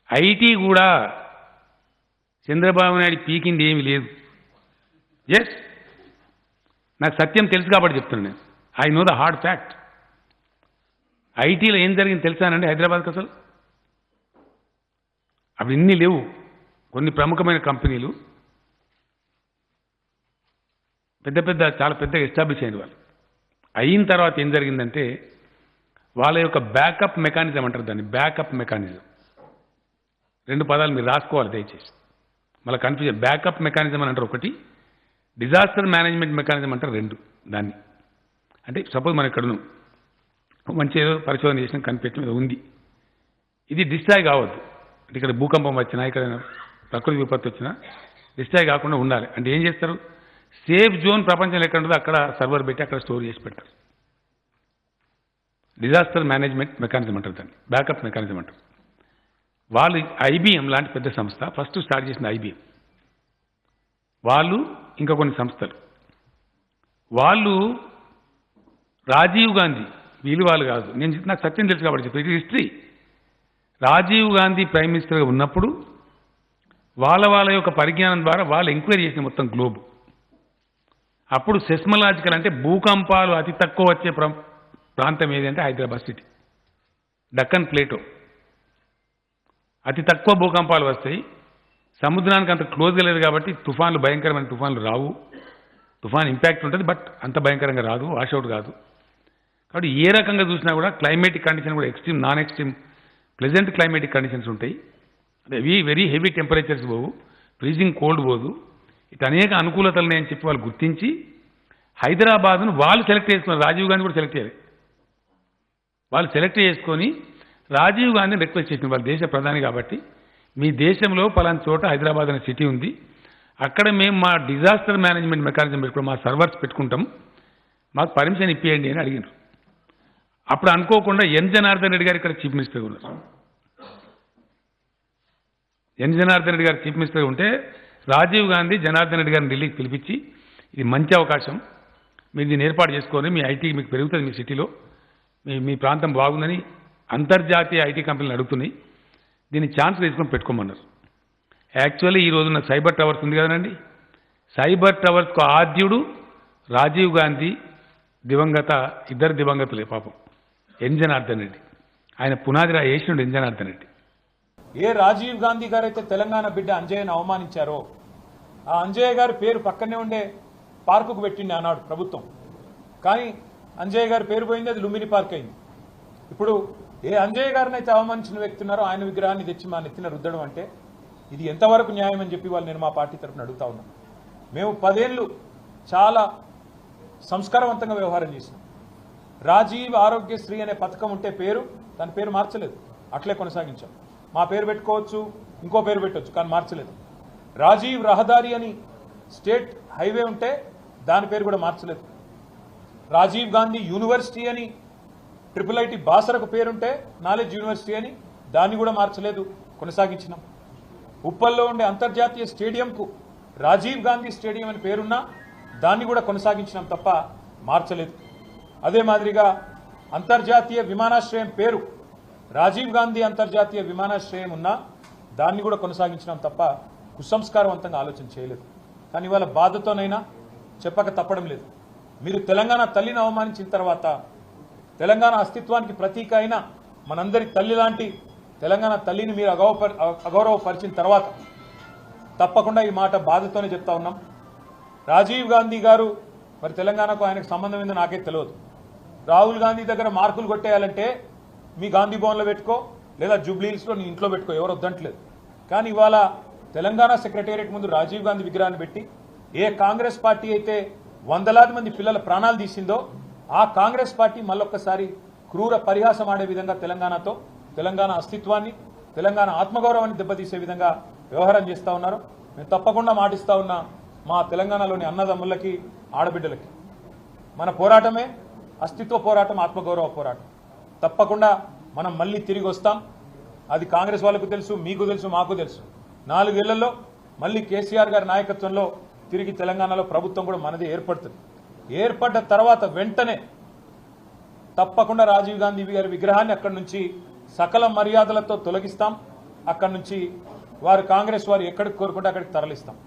IT కూడా చంద్రబాబు నాయుడు పీకింది ఏమీ లేదు. ఎస్, నాకు సత్యం తెలుసు కాబట్టి చెప్తున్నాను. నేను I know the hard fact. ఐటీలో ఏం జరిగింది తెలుసానండి హైదరాబాద్కి? అసలు అవి ఇన్ని లేవు. కొన్ని ప్రముఖమైన కంపెనీలు చాలా పెద్దగా ఎస్టాబ్లిష్ అయిన వాళ్ళు అయిన తర్వాత ఏం జరిగిందంటే వాళ్ళ యొక్క బ్యాకప్ మెకానిజం అంటారు దాన్ని. బ్యాకప్ మెకానిజం రెండు పదాలు మీరు రాసుకోవాలి దయచేసి, మళ్ళీ కన్ఫ్యూజన్. బ్యాకప్ మెకానిజం అని అంటారు ఒకటి, డిజాస్టర్ మేనేజ్మెంట్ మెకానిజం అంటారు రెండు. దాన్ని అంటే సపోజ్ మనం ఇక్కడ మంచి ఏదో పరిశోధన చేసిన కనిపెట్టడం ఉంది, ఇది డిస్ట్రాయ్ కావద్దు. అంటే ఇక్కడ భూకంపం వచ్చినా, ఇక్కడ ప్రకృతి విపత్తు వచ్చినా డిస్ట్రాయ్ కాకుండా ఉండాలి. అంటే ఏం చేస్తారు, సేఫ్ జోన్ ప్రపంచంలో ఎక్కడ ఉంటుందో అక్కడ సర్వర్ పెట్టి అక్కడ స్టోర్ చేసి పెడతారు. డిజాస్టర్ మేనేజ్మెంట్ మెకానిజం అంటారు దాన్ని, బ్యాకప్ మెకానిజం అంటారు. వాళ్ళు ఐబిఎం లాంటి పెద్ద సంస్థ ఫస్ట్ స్టార్ట్ చేసిన ఐబిఎం వాళ్ళు, ఇంకా కొన్ని సంస్థలు వాళ్ళు, రాజీవ్ గాంధీ వీళ్ళు వాళ్ళు కాదు, నాకు సత్యం తెలుసు కాబట్టి చెప్తాను, ఇది హిస్టరీ. రాజీవ్ గాంధీ ప్రైమ్ మినిస్టర్గా ఉన్నప్పుడు వాళ్ళ యొక్క పరిజ్ఞానం ద్వారా వాళ్ళు ఎంక్వైరీ చేసిన మొత్తం గ్లోబ్. అప్పుడు సెస్మలాజికల్ అంటే భూకంపాలు అతి తక్కువ వచ్చే ప్రాంతం ఏది అంటే హైదరాబాద్ సిటీ, డక్కన్ ప్లేటో. అతి తక్కువ భూకంపాలు వస్తాయి, సముద్రానికి అంత క్లోజ్గా లేదు కాబట్టి తుఫాన్లు, భయంకరమైన తుఫాన్లు రావు. తుఫాన్ ఇంపాక్ట్ ఉంటుంది బట్ అంత భయంకరంగా రాదు, వాషౌట్ కాదు. కాబట్టి ఏ రకంగా చూసినా కూడా క్లైమేటిక్ కండిషన్ కూడా extreme, non extreme, pleasant climatic conditions ఉంటాయి. వెరీ హెవీ టెంపరేచర్స్ పోవు, ఫ్రీజింగ్ కోల్డ్ పోదు. ఇటు అనేక అనుకూలతలు అని చెప్పి వాళ్ళు గుర్తించి హైదరాబాద్ను వాళ్ళు సెలెక్ట్ చేసుకున్నారు. రాజీవ్ గాంధీ కూడా సెలెక్ట్ చేయాలి. వాళ్ళు సెలెక్ట్ చేసుకొని రాజీవ్ గాంధీని రిక్వెస్ట్ చేసిన, వాళ్ళ దేశ ప్రధాని కాబట్టి, మీ దేశంలో పలానా చోట హైదరాబాద్ అనే సిటీ ఉంది, అక్కడ మేము మా డిజాస్టర్ మేనేజ్మెంట్ మెకానిజం పెట్టుకుంటాం, మా సర్వర్స్ పెట్టుకుంటాం, మాకు పర్మిషన్ ఇప్పియండి అని అడిగినారు. అప్పుడు అనుకోకుండా ఎన్ జనార్దన్ రెడ్డి గారు ఇక్కడ చీఫ్ మినిస్టర్గా ఉన్నారు. ఎన్ జనార్దన్ రెడ్డి గారు చీఫ్ మినిస్టర్గా ఉంటే రాజీవ్ గాంధీ జనార్దన్ రెడ్డి గారిని ఢిల్లీకి పిలిపించి, ఇది మంచి అవకాశం, మీరు దీన్ని ఏర్పాటు చేసుకొని మీ ఐటీ మీకు పెరుగుతుంది, మీ సిటీలో మీ ప్రాంతం బాగుందని అంతర్జాతీయ ఐటీ కంపెనీలు అడుగుతున్నాయి, దీన్ని ఛాన్స్ తీసుకొని పెట్టుకోమన్నారు. యాక్చువల్లీ ఈ రోజున్న సైబర్ టవర్స్ ఉంది కదండి, సైబర్ టవర్స్కు ఆద్యుడు రాజీవ్ గాంధీ, ఇద్దరు దివంగతులే పాపం, ఎన్ జనార్దన్ రెడ్డి. ఆయన పునాదిరా వేసినాడు ఎన్ జనార్దన్ రెడ్డి. ఏ రాజీవ్ గాంధీ గారు అయితే తెలంగాణ బిడ్డ అంజయ్యను అవమానించారో, ఆ అంజయ్య గారి పేరు పక్కనే ఉండే పార్కుకు పెట్టింది ఆనాడు ప్రభుత్వం. కానీ అంజయ్య గారి పేరు పోయింది, అది లుంబిని పార్క్ అయింది. ఇప్పుడు ఏ అంజయ్య గారిని అయితే అవమానించిన వ్యక్తి ఉన్నారో ఆయన విగ్రహాన్ని తెచ్చి మా నెత్తిన రుద్దడం అంటే ఇది ఎంతవరకు న్యాయం అని చెప్పి నేను మా పార్టీ తరఫున అడుగుతా ఉన్నాను. మేము 10 ఏళ్ళు చాలా సంస్కారవంతంగా వ్యవహారం చేసినాం. రాజీవ్ ఆరోగ్యశ్రీ అనే పథకం ఉంటే దాని పేరు మార్చలేదు, అట్లే కొనసాగించాం. మా పేరు పెట్టుకోవచ్చు, ఇంకో పేరు పెట్టవచ్చు, కానీ మార్చలేదు. రాజీవ్ రహదారి అని స్టేట్ హైవే ఉంటే దాని పేరు కూడా మార్చలేదు. రాజీవ్ గాంధీ యూనివర్సిటీ అని IIIT బాసరకు పేరుంటే నాలెడ్జ్ యూనివర్సిటీ అని దాన్ని కూడా మార్చలేదు, కొనసాగించినాం. ఉప్పల్లో ఉండే అంతర్జాతీయ స్టేడియంకు రాజీవ్ గాంధీ స్టేడియం అని పేరున్నా దాన్ని కూడా కొనసాగించినాం తప్ప మార్చలేదు. అదే మాదిరిగా అంతర్జాతీయ విమానాశ్రయం పేరు రాజీవ్ గాంధీ అంతర్జాతీయ విమానాశ్రయం ఉన్నా దాన్ని కూడా కొనసాగించినాం తప్ప కుసంస్కారవంతంగా ఆలోచన చేయలేదు. కానీ ఇవాళ బాధతోనైనా చెప్పక తప్పడం లేదు. మీరు తెలంగాణ తల్లిని అవమానించిన తర్వాత, తెలంగాణ అస్తిత్వానికి ప్రతీక అయిన మనందరి తల్లి లాంటి తెలంగాణ తల్లిని మీరు అగౌరవపరిచిన తర్వాత తప్పకుండా ఈ మాట బాధతోనే చెప్తా ఉన్నాం. రాజీవ్ గాంధీ గారు మరి తెలంగాణకు ఆయనకు సంబంధం ఏందో నాకే తెలియదు. రాహుల్ గాంధీ దగ్గర మార్కులు కొట్టేయాలంటే మీ గాంధీ భవన్లో పెట్టుకో, లేదా జూబ్లీహిల్స్లో నీ ఇంట్లో పెట్టుకో, ఎవరు వద్దంటలేదు. కానీ ఇవాళ తెలంగాణ సెక్రటేరియట్ ముందు రాజీవ్ గాంధీ విగ్రహాన్ని పెట్టి ఏ కాంగ్రెస్ పార్టీ అయితే వందలాది మంది పిల్లల ప్రాణాలు తీసిందో ఆ కాంగ్రెస్ పార్టీ మళ్ళొక్కసారి క్రూర పరిహాసం ఆడే విధంగా తెలంగాణతో, తెలంగాణ అస్తిత్వాన్ని, తెలంగాణ ఆత్మగౌరవాన్ని దెబ్బతీసే విధంగా వ్యవహారం చేస్తూ ఉన్నారు. మేము తప్పకుండా మాటిస్తా ఉన్నా మా తెలంగాణలోని అన్నదమ్ములకి, ఆడబిడ్డలకి, మన పోరాటమే అస్తిత్వ పోరాటం, ఆత్మగౌరవ పోరాటం. తప్పకుండా మనం మళ్ళీ తిరిగి వస్తాం. అది కాంగ్రెస్ వాళ్ళకు తెలుసు, మీకు తెలుసు, మాకు తెలుసు. 4 ఏళ్లలో మళ్ళీ కేసీఆర్ గారి నాయకత్వంలో తిరిగి తెలంగాణలో ప్రభుత్వం కూడా మనది ఏర్పడుతుంది. ఏర్పడ్డ తర్వాత వెంటనే తప్పకుండా రాజీవ్ గాంధీ గారి విగ్రహాన్ని అక్కడి నుంచి సకల మర్యాదలతో తొలగిస్తాం. అక్కడి నుంచి వారు కాంగ్రెస్ వారు ఎక్కడికి కోరుకుంటే అక్కడికి తరలిస్తాం.